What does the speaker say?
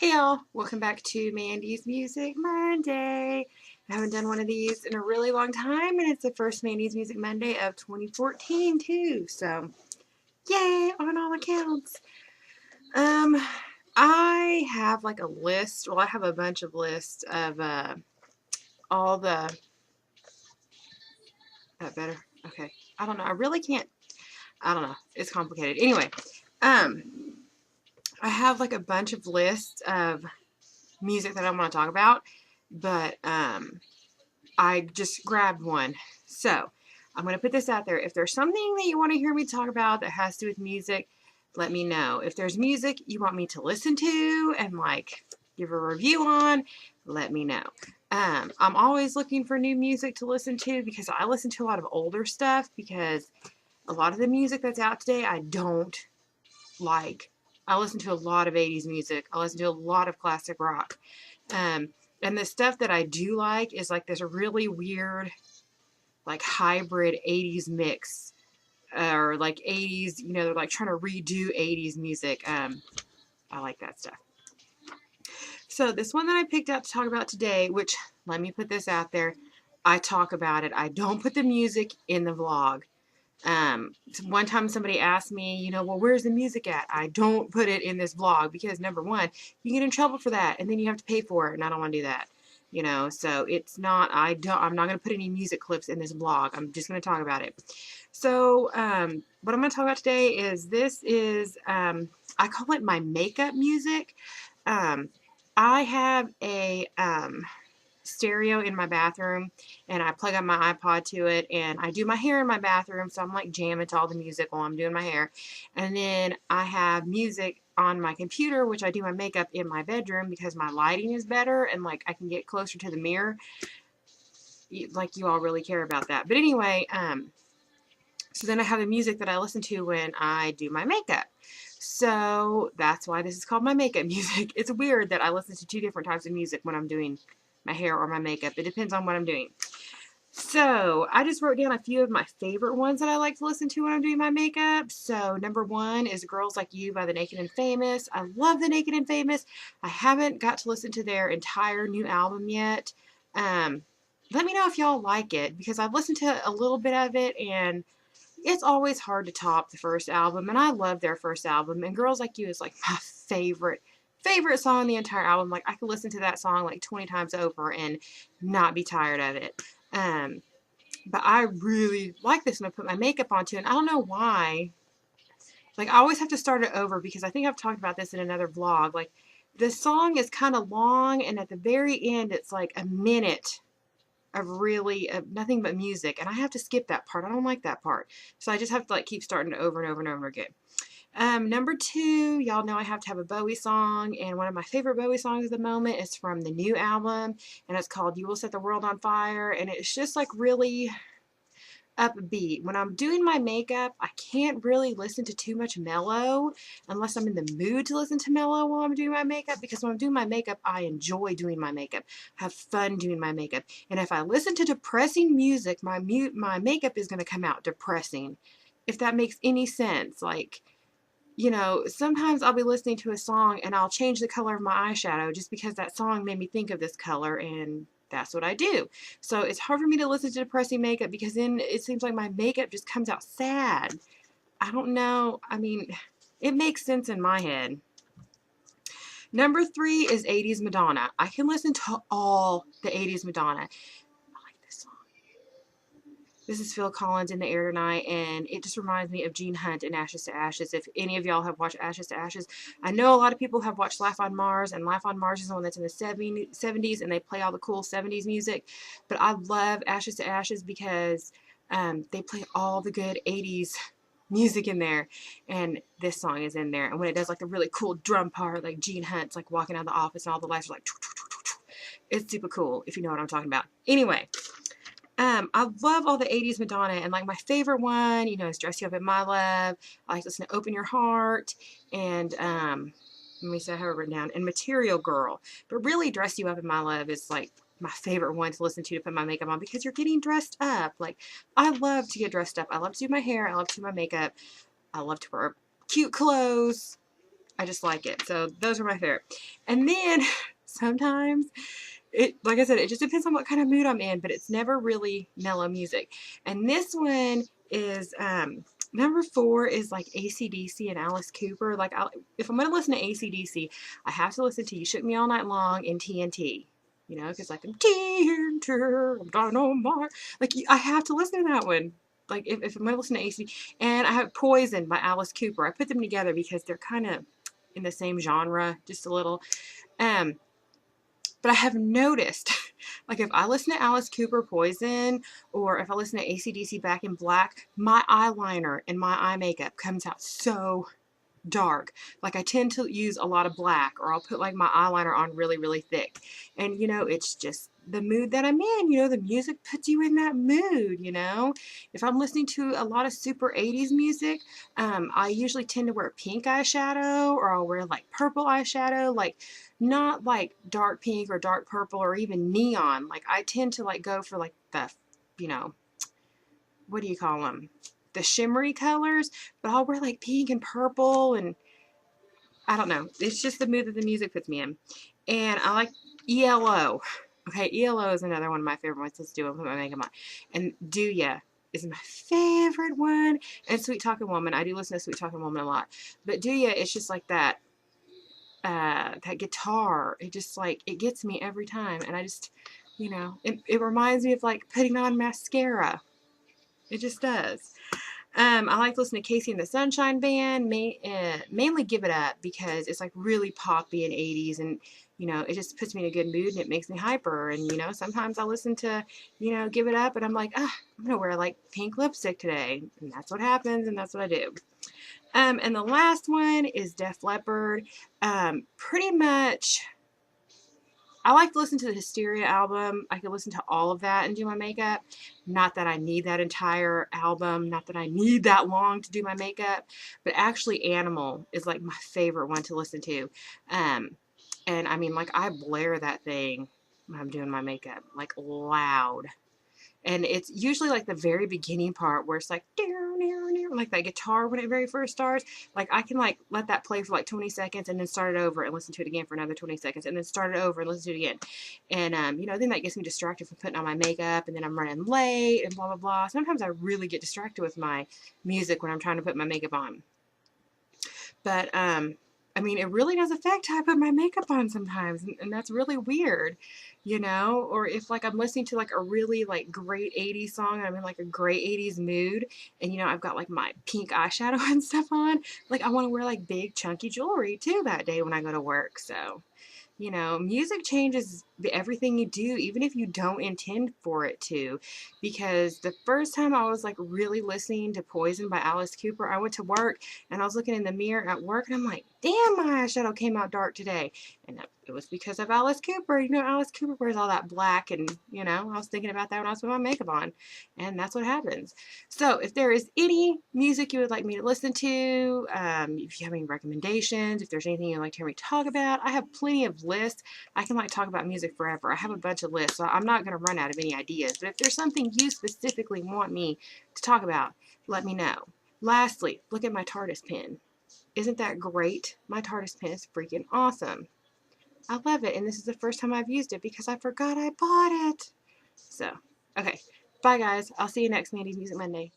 Hey y'all, welcome back to Mandy's Music Monday. I haven't done one of these in a really long time, and it's the first Mandy's Music Monday of 2014 too. So, yay on all accounts. Um, I have like a list. Well, I have a bunch of lists of all the. That better? Okay. I don't know. I really can't. I don't know. It's complicated. Anyway, um, I have like a bunch of lists of music that I want to talk about, but I just grabbed one. So I'm going to put this out there. If there's something that you want to hear me talk about that has to do with music, let me know. If there's music you want me to listen to and like give a review on, let me know. I'm always looking for new music to listen to because I listen to a lot of older stuff because a lot of the music that's out today I don't like. I listen to a lot of 80s music. I listen to a lot of classic rock. Um, and the stuff that I do like is like this really weird, like hybrid 80s mix. Or like 80s, they're like trying to redo 80s music. I like that stuff. So this one that I picked out to talk about today, which let me put this out there. I talk about it. I don't put the music in the vlog. One time somebody asked me, well, where's the music at? I don't put it in this vlog because number one, you get in trouble for that and then you have to pay for it and I don't want to do that. So it's not, I'm not going to put any music clips in this vlog. I'm just going to talk about it. So, what I'm going to talk about today is I call it my makeup music. Um, I have a, stereo in my bathroom and I plug up my iPod to it and I do my hair in my bathroom, so I'm like jamming to all the music while I'm doing my hair. And then I have music on my computer, which I do my makeup in my bedroom because my lighting is better and like I can get closer to the mirror. Like you all really care about that. But anyway, so then I have the music that I listen to when I do my makeup. So that's why this is called my makeup music. It's weird that I listen to two different types of music when I'm doing my hair or my makeup. It depends on what I'm doing. So I just wrote down a few of my favorite ones that I like to listen to when I'm doing my makeup. So number one is Girls Like You by the Naked and Famous. I love the Naked and Famous. I haven't got to listen to their entire new album yet. Let me know if y'all like it because I've listened to a little bit of it and it's always hard to top the first album, and I love their first album, and Girls Like You is like my favorite song on the entire album. Like I could listen to that song like 20 times over and not be tired of it. But I really like this when I put my makeup onto, and I don't know why. Like I always have to start it over because I think I've talked about this in another vlog. Like the song is kind of long, and at the very end it's like a minute of really nothing but music, and I have to skip that part. I don't like that part, so I just have to like keep starting it over and over and over again. Number two, y'all know I have to have a Bowie song, and one of my favorite Bowie songs at the moment is from the new album, and it's called You Will Set the World on Fire, and it's just like really upbeat. When I'm doing my makeup, I can't really listen to too much mellow unless I'm in the mood to listen to mellow while I'm doing my makeup, because when I'm doing my makeup, I enjoy doing my makeup, have fun doing my makeup. And if I listen to depressing music, my makeup is going to come out depressing, if that makes any sense. Like, sometimes I'll be listening to a song and I'll change the color of my eyeshadow just because that song made me think of this color, and that's what I do. So it's hard for me to listen to depressing makeup because then it seems like my makeup just comes out sad. I don't know. I mean, it makes sense in my head. Number three is 80s Madonna. I can listen to all the 80s Madonna. I like this song. This is Phil Collins, In the Air Tonight, and it just reminds me of Gene Hunt and Ashes to Ashes. If any of y'all have watched Ashes to Ashes, I know a lot of people have watched Life on Mars, and Life on Mars is the one that's in the 70s, and they play all the cool 70s music. But I love Ashes to Ashes because they play all the good 80s music in there, and this song is in there. And when it does like the really cool drum part, like Gene Hunt's like walking out of the office and all the lights are like, it's super cool if you know what I'm talking about. Anyway, I love all the 80s Madonna, and like my favorite one, is Dress You Up in My Love. I like to listen to Open Your Heart, and let me see, I have it written down, and Material Girl. But really, Dress You Up in My Love is like my favorite one to listen to put my makeup on because you're getting dressed up. Like, I love to get dressed up. I love to do my hair. I love to do my makeup. I love to wear cute clothes. I just like it. So those are my favorite. And then sometimes like I said, it just depends on what kind of mood I'm in, but it's never really mellow music. And this one is, number 4 is like AC/DC and Alice Cooper. Like, if I'm going to listen to AC/DC, I have to listen to You Shook Me All Night Long and TNT. You know, because like, I'm TNT, I'm dynamite. Like, I have to listen to that one. Like, if I'm going to listen to AC, and I have Poison by Alice Cooper. I put them together because they're kind of in the same genre, just a little. But I have noticed, like if I listen to Alice Cooper Poison, or if I listen to AC/DC Back in Black, my eyeliner and my eye makeup comes out so dark. Like I tend to use a lot of black, or I'll put like my eyeliner on really, really thick. And you know, it's just the mood that I'm in. You know, the music puts you in that mood, you know. If I'm listening to a lot of super 80s music, I usually tend to wear pink eyeshadow, or I'll wear like purple eyeshadow, like not like dark pink or dark purple or even neon. Like I tend to like go for like the, you know, what do you call them? The shimmery colors, but I'll wear like pink and purple, and I don't know. It's just the mood that the music puts me in. And I like ELO. Okay, ELO is another one of my favorite ones to do and put my makeup on. And Do Ya is my favorite one. And Sweet Talkin' Woman. I do listen to Sweet Talkin' Woman a lot. But Do Ya, it's just like that that guitar. It just like, it gets me every time. And I just, you know, it reminds me of like putting on mascara. It just does. I like to listen to Casey and the Sunshine Band, mainly Give It Up, because it's like really poppy and 80s, and you know, it just puts me in a good mood and it makes me hyper. And you know, sometimes I listen to, you know, Give It Up and I'm like, ah, I'm gonna wear like pink lipstick today, and that's what happens, and that's what I do. And the last one is Def Leppard. Pretty much, I like to listen to the Hysteria album. I can listen to all of that and do my makeup. Not that I need that entire album. Not that I need that long to do my makeup. But actually, Animal is like my favorite one to listen to. And I mean, like, I blare that thing when I'm doing my makeup, like loud. And it's usually like the very beginning part where it's like, like that guitar when it very first starts. Like I can like let that play for like 20 seconds and then start it over and listen to it again for another 20 seconds and then start it over and listen to it again. And, you know, then that gets me distracted from putting on my makeup, and then I'm running late and blah, blah, blah. Sometimes I really get distracted with my music when I'm trying to put my makeup on. But, I mean, it really does affect how I put my makeup on sometimes, and that's really weird, you know? Or if, like, I'm listening to, like, a really, like, great 80s song, and I'm in, like, a great 80s mood, and, you know, I've got, like, my pink eyeshadow and stuff on, like, I want to wear, like, big, chunky jewelry, too, that day when I go to work, so... You know, music changes everything you do, even if you don't intend for it to. Because the first time I was like really listening to Poison by Alice Cooper, I went to work and I was looking in the mirror at work and I'm like, damn, my eyeshadow came out dark today. And it was because of Alice Cooper. You know, Alice Cooper wears all that black, and, you know, I was thinking about that when I was putting my makeup on. And that's what happens. So if there is any music you would like me to listen to, if you have any recommendations, if there's anything you'd like to hear me talk about, I have plenty of lists. I can like talk about music forever. I have a bunch of lists, so I'm not going to run out of any ideas. But if there's something you specifically want me to talk about, let me know. Lastly, look at my TARDIS pen. Isn't that great? My TARDIS pen is freaking awesome. I love it, and this is the first time I've used it because I forgot I bought it. So, okay. Bye, guys. I'll see you next Mandy's Music Monday.